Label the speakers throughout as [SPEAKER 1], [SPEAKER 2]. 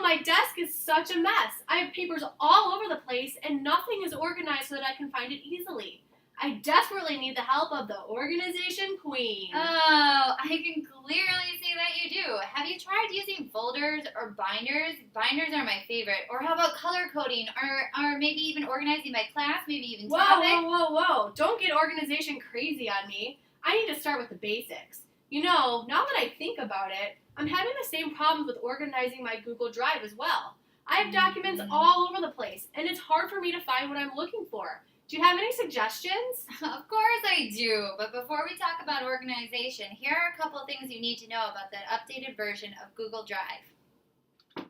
[SPEAKER 1] my desk is such a mess. I have papers all over the place and nothing is organized so that I can find it easily. I desperately need the help of the organization queen.
[SPEAKER 2] Oh, I can clearly see that you do. Have you tried using folders or binders? Binders are my favorite. Or how about color coding? Or maybe even organizing by class, maybe even topic?
[SPEAKER 1] Whoa. Don't get organization crazy on me. I need to start with the basics. You know, now that I think about it, I'm having the same problems with organizing my Google Drive as well. I have documents all over the place, and it's hard for me to find what I'm looking for. Do you have any suggestions?
[SPEAKER 2] Of course I do, but before we talk about organization, here are a couple things you need to know about the updated version of Google Drive.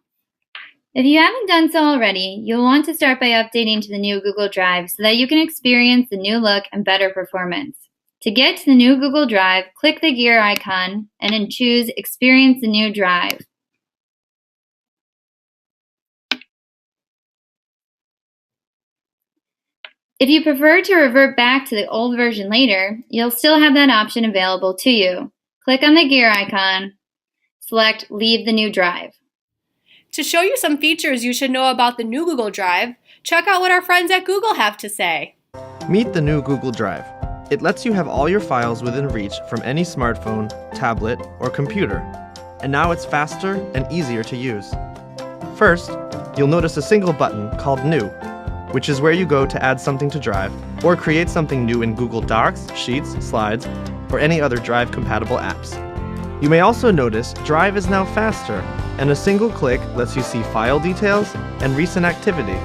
[SPEAKER 3] If you haven't done so already, you'll want to start by updating to the new Google Drive so that you can experience the new look and better performance. To get to the new Google Drive, click the gear icon and then choose Experience the New Drive. If you prefer to revert back to the old version later, you'll still have that option available to you. Click on the gear icon, select Leave the New Drive.
[SPEAKER 1] To show you some features you should know about the new Google Drive, check out what our friends at Google have to say.
[SPEAKER 4] Meet the new Google Drive. It lets you have all your files within reach from any smartphone, tablet, or computer. And now it's faster and easier to use. First, you'll notice a single button called New, which is where you go to add something to Drive or create something new in Google Docs, Sheets, Slides, or any other Drive-compatible apps. You may also notice Drive is now faster, and a single click lets you see file details and recent activity.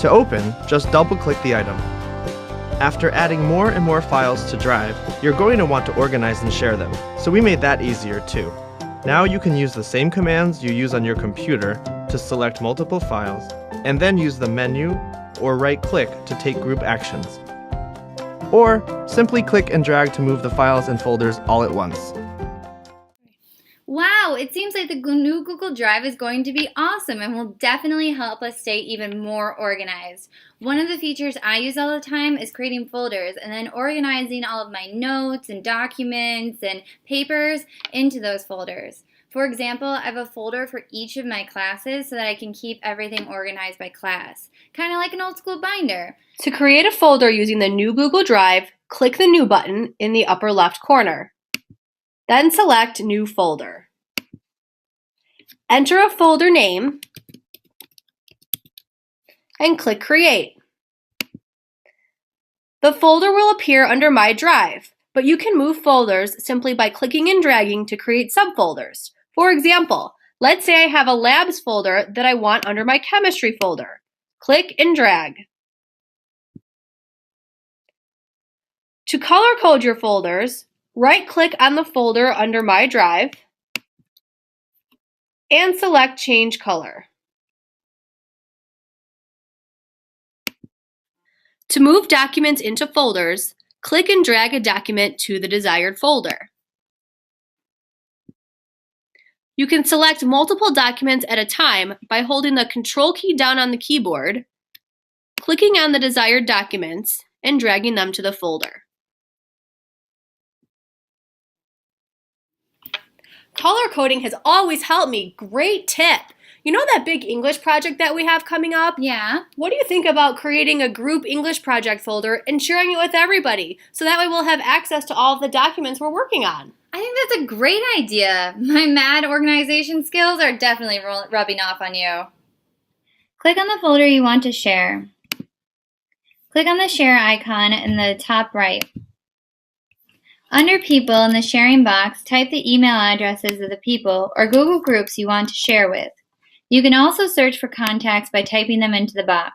[SPEAKER 4] To open, just double-click the item. After adding more and more files to Drive, you're going to want to organize and share them, so we made that easier too. Now you can use the same commands you use on your computer to select multiple files, and then use the menu or right-click to take group actions. Or simply click and drag to move the files and folders all at once.
[SPEAKER 3] Wow, it seems like the new Google Drive is going to be awesome and will definitely help us stay even more organized. One of the features I use all the time is creating folders and then organizing all of my notes and documents and papers into those folders. For example, I have a folder for each of my classes so that I can keep everything organized by class, kind of like an old school binder.
[SPEAKER 1] To create a folder using the new Google Drive, click the New button in the upper left corner. Then select New Folder. Enter a folder name and click Create. The folder will appear under My Drive, but you can move folders simply by clicking and dragging to create subfolders. For example, let's say I have a labs folder that I want under my chemistry folder. Click and drag. To color code your folders, right-click on the folder under My Drive and select Change Color. To move documents into folders, click and drag a document to the desired folder. You can select multiple documents at a time by holding the Control key down on the keyboard, clicking on the desired documents, and dragging them to the folder. Color coding has always helped me. Great tip! You know that big English project that we have coming up?
[SPEAKER 3] Yeah.
[SPEAKER 1] What do you think about creating a group English project folder and sharing it with everybody? So that way we'll have access to all of the documents we're working on.
[SPEAKER 3] I think that's a great idea. My mad organization skills are definitely rubbing off on you. Click on the folder you want to share. Click on the share icon in the top right. Under People in the sharing box, type the email addresses of the people or Google groups you want to share with. You can also search for contacts by typing them into the box.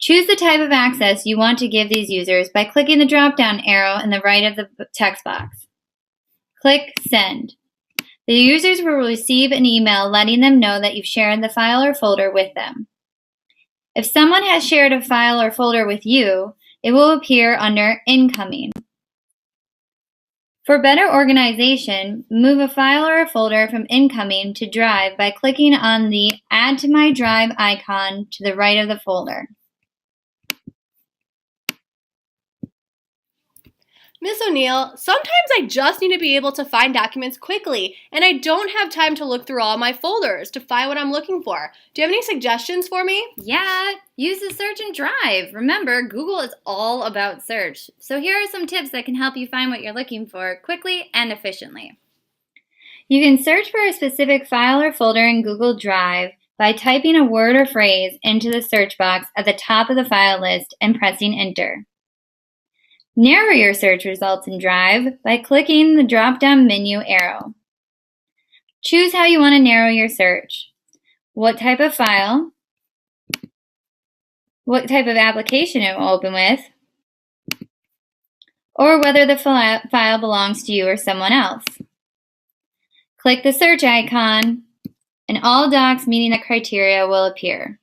[SPEAKER 3] Choose the type of access you want to give these users by clicking the drop-down arrow in the right of the text box. Click Send. The users will receive an email letting them know that you've shared the file or folder with them. If someone has shared a file or folder with you, it will appear under Incoming. For better organization, move a file or a folder from Incoming to Drive by clicking on the Add to My Drive icon to the right of the folder.
[SPEAKER 1] Miss O'Neill, sometimes I just need to be able to find documents quickly, and I don't have time to look through all my folders to find what I'm looking for. Do you have any suggestions for me?
[SPEAKER 3] Yeah, use the search and drive. Remember, Google is all about search. So here are some tips that can help you find what you're looking for quickly and efficiently. You can search for a specific file or folder in Google Drive by typing a word or phrase into the search box at the top of the file list and pressing Enter. Narrow your search results in Drive by clicking the drop-down menu arrow. Choose how you want to narrow your search. What type of file, what type of application it will open with, or whether the file belongs to you or someone else. Click the search icon, and all docs meeting the criteria will appear.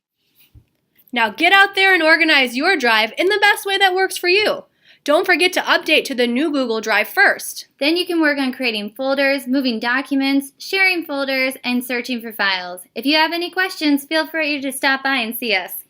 [SPEAKER 1] Now get out there and organize your drive in the best way that works for you. Don't forget to update to the new Google Drive first.
[SPEAKER 3] Then you can work on creating folders, moving documents, sharing folders, and searching for files. If you have any questions, feel free to stop by and see us.